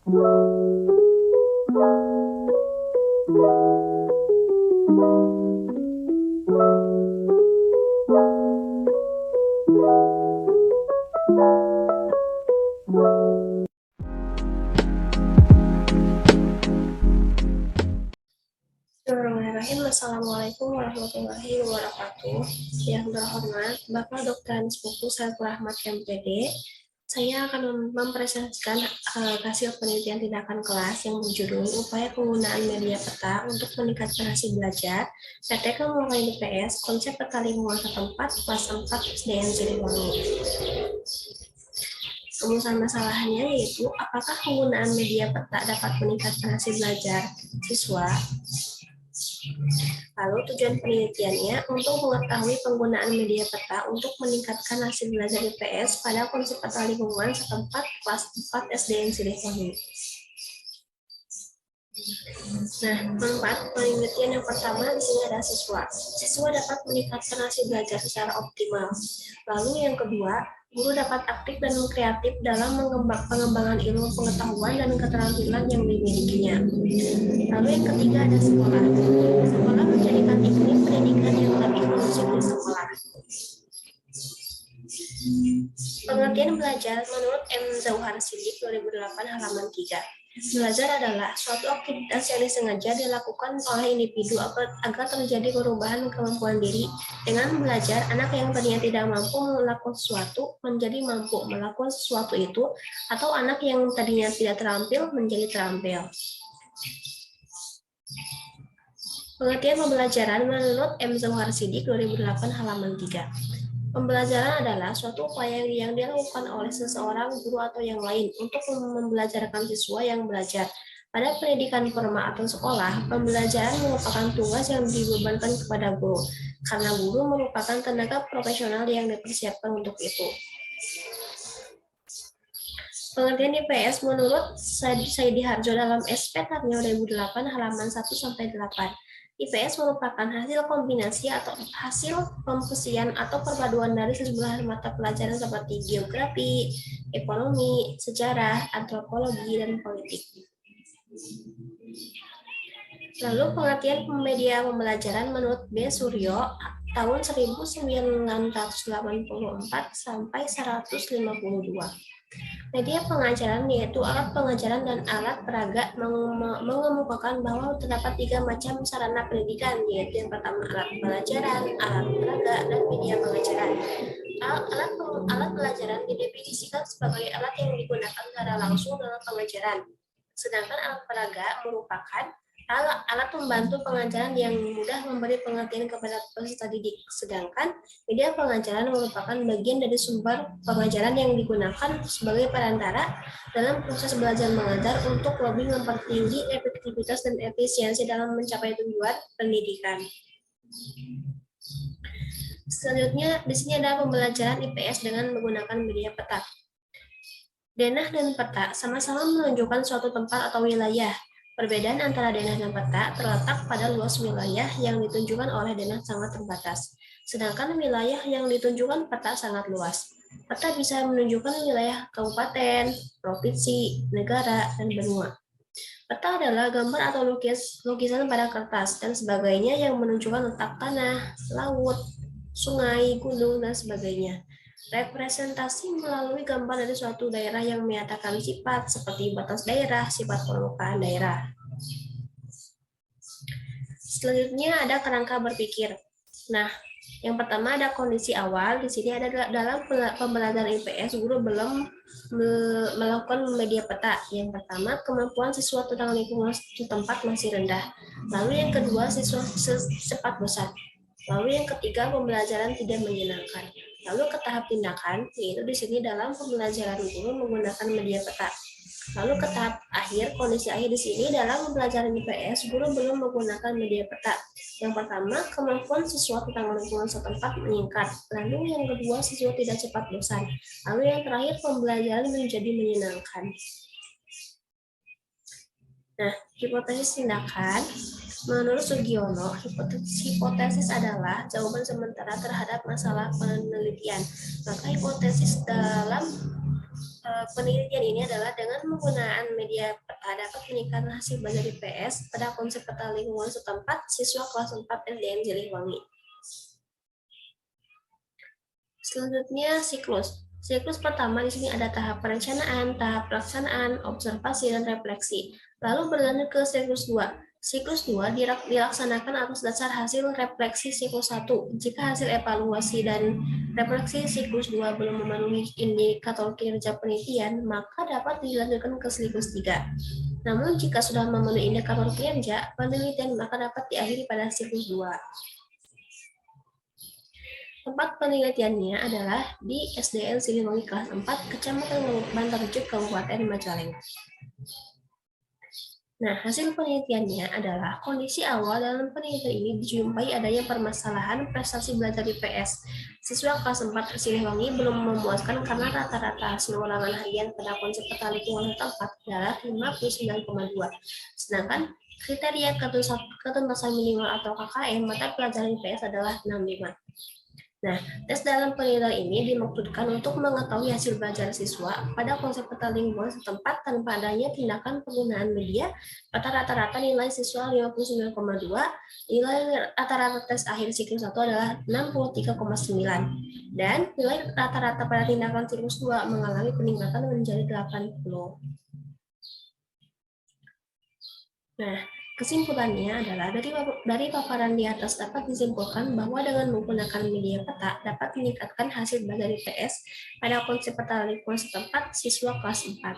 Assalamualaikum warahmatullahi wabarakatuh. Yang terhormat Bapak Dr. Putu Saiful Rahmat MPD, saya akan mempresentasikan hasil penelitian tindakan kelas yang berjudul Upaya Penggunaan Media Peta untuk Meningkatkan Hasil Belajar PTK Mulai IPS Konsep Peta Lingkungan Setempat Kelas 4 SDN Siliwangi. Rumusan masalahnya yaitu apakah penggunaan media peta dapat meningkatkan hasil belajar siswa. Lalu tujuan penelitiannya untuk mengetahui penggunaan media peta untuk meningkatkan hasil belajar IPS pada konsep peta lingkungan setempat kelas 4 SDN Siliwangi. Nah, manfaat penelitian yang pertama di sini ada siswa. Siswa dapat meningkatkan hasil belajar secara optimal. Lalu yang kedua, guru dapat aktif dan kreatif dalam pengembangan ilmu pengetahuan dan keterampilan yang dimilikinya. Lalu yang ketiga ada sekolah. Sekolah menjadikan iklim pendidikan yang lebih kondusif di sekolah. Pengertian belajar menurut M. Zauhar Siddiq 2008 halaman 3. Belajar adalah suatu aktivitas yang disengaja dilakukan oleh individu agar terjadi perubahan kemampuan diri. Dengan belajar, anak yang tadinya tidak mampu melakukan sesuatu menjadi mampu melakukan sesuatu itu, atau anak yang tadinya tidak terampil menjadi terampil. Pengertian pembelajaran menurut M. Zauhar Siddiq 2008 halaman 3. Pembelajaran adalah suatu upaya yang dilakukan oleh seseorang, guru atau yang lain untuk membelajarkan siswa yang belajar. Pada pendidikan formal atau sekolah, pembelajaran merupakan tugas yang dibebankan kepada guru, karena guru merupakan tenaga profesional yang dipersiapkan untuk itu. Pengertian IPS menurut Saidi Harjo dalam SP Tarnio 2008 halaman 1-8. IPS merupakan hasil kombinasi atau hasil komposisian atau perpaduan dari sejumlah mata pelajaran seperti geografi, ekonomi, sejarah, antropologi, dan politik. Lalu pengertian media pembelajaran menurut B. Suryo tahun 1984 sampai 152. Media pengajaran yaitu alat pengajaran dan alat peraga mengemukakan bahwa terdapat 3 macam sarana pendidikan, yaitu yang pertama alat pelajaran, alat peraga, dan media pengajaran. Alat pelajaran didefinisikan sebagai alat yang digunakan secara langsung dalam pengajaran, sedangkan alat peraga merupakan alat membantu pengajaran yang mudah memberi pengertian kepada peserta didik, sedangkan media pengajaran merupakan bagian dari sumber pengajaran yang digunakan sebagai perantara dalam proses belajar mengajar untuk lebih mempertinggi efektivitas dan efisiensi dalam mencapai tujuan pendidikan. Selanjutnya, di sini ada pembelajaran IPS dengan menggunakan media peta. Denah dan peta sama-sama menunjukkan suatu tempat atau wilayah. Perbedaan antara denah dan peta terletak pada luas wilayah yang ditunjukkan oleh denah sangat terbatas, sedangkan wilayah yang ditunjukkan peta sangat luas. Peta bisa menunjukkan wilayah kabupaten, provinsi, negara, dan benua. Peta adalah gambar atau lukisan pada kertas dan sebagainya yang menunjukkan letak tanah, laut, sungai, gunung, dan sebagainya. Representasi melalui gambar dari suatu daerah yang menyatakan sifat seperti batas daerah, sifat permukaan daerah. Selanjutnya ada kerangka berpikir. Nah, yang pertama ada kondisi awal. Di sini ada dalam pembelajaran IPS, guru belum melakukan media peta. Yang pertama, kemampuan siswa tentang lingkungan setempat masih rendah. Lalu yang kedua, siswa cepat bosan. Lalu yang ketiga, pembelajaran tidak menyenangkan. Lalu ke tahap tindakan, yaitu di sini dalam pembelajaran guru menggunakan media peta. Lalu ke tahap akhir, kondisi akhir di sini dalam pembelajaran IPS, guru belum menggunakan media peta. Yang pertama, kemampuan siswa tentang lingkungan setempat meningkat. Lalu yang kedua, siswa tidak cepat bosan. Lalu yang terakhir, pembelajaran menjadi menyenangkan. Nah, hipotesis tindakan. Menurut Sugiono, hipotesis adalah jawaban sementara terhadap masalah penelitian. Maka hipotesis dalam penelitian ini adalah dengan menggunakan media peta dapat meningkatkan hasil belajar IPS pada konsep peta lingkungan setempat siswa kelas 4 SDN Siliwangi. Selanjutnya siklus. Siklus pertama di sini ada tahap perencanaan, tahap pelaksanaan, observasi, dan refleksi. Lalu berlanjut ke siklus 2. Siklus 2 dilaksanakan atas dasar hasil refleksi siklus 1. Jika hasil evaluasi dan refleksi siklus 2 belum memenuhi indikator kinerja penelitian, maka dapat dilanjutkan ke siklus 3. Namun jika sudah memenuhi indikator kinerja penelitian, maka dapat diakhiri pada siklus 2. Tempat penelitiannya adalah di SDN Siliwangi kelas 4, Kecamatan Bantarjud, Kabupaten Majalengka. Nah, hasil penelitiannya adalah kondisi awal dalam penelitian ini dijumpai adanya permasalahan prestasi belajar IPS. Siswa kelas 4 Siliwangi belum memuaskan karena rata-rata hasil ulangan harian pada konsep peta lingkungan setempat adalah 59,2. Sedangkan kriteria ketuntasan minimal atau KKM mata pelajaran IPS adalah 65. Nah, tes dalam penilaian ini dimaksudkan untuk mengetahui hasil belajar siswa pada konsep peta lingkungan setempat tanpa adanya tindakan penggunaan media. Pada rata-rata nilai siswa 59,2, nilai rata-rata tes akhir siklus 1 adalah 63,9, dan nilai rata-rata pada tindakan siklus 2 mengalami peningkatan menjadi 80. Nah, kesimpulannya adalah dari paparan di atas dapat disimpulkan bahwa dengan menggunakan media peta dapat meningkatkan hasil belajar IPS pada konsep peta lingkungan setempat siswa kelas 4.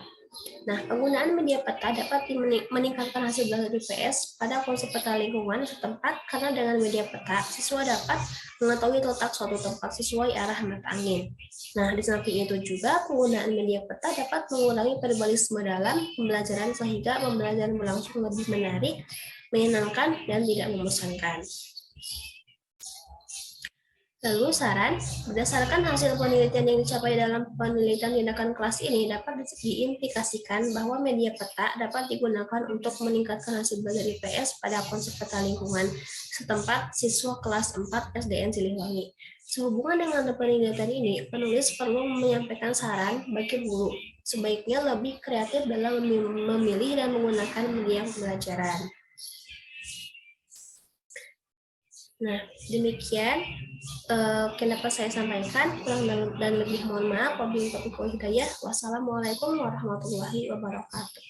Nah, penggunaan media peta dapat meningkatkan hasil belajar IPS pada konsep peta lingkungan setempat karena dengan media peta siswa dapat mengetahui letak suatu tempat sesuai arah mata angin. Nah, di samping itu juga penggunaan media peta dapat mengurangi verbalisme dalam pembelajaran sehingga pembelajaran berlangsung lebih menarik, menyenangkan, dan tidak membosankan. Lalu saran, berdasarkan hasil penelitian yang dicapai dalam penelitian tindakan kelas ini dapat diimplikasikan bahwa media peta dapat digunakan untuk meningkatkan hasil belajar IPS pada konsep peta lingkungan setempat siswa kelas 4 SDN Siliwangi. Sehubungan dengan penelitian ini, penulis perlu menyampaikan saran bagi guru, sebaiknya lebih kreatif dalam memilih dan menggunakan media pembelajaran. Nah, demikian yang dapat saya sampaikan. Kurang dan lebih mohon maaf. Wabillahi taufiq wal hidayah. Wassalamualaikum warahmatullahi wabarakatuh.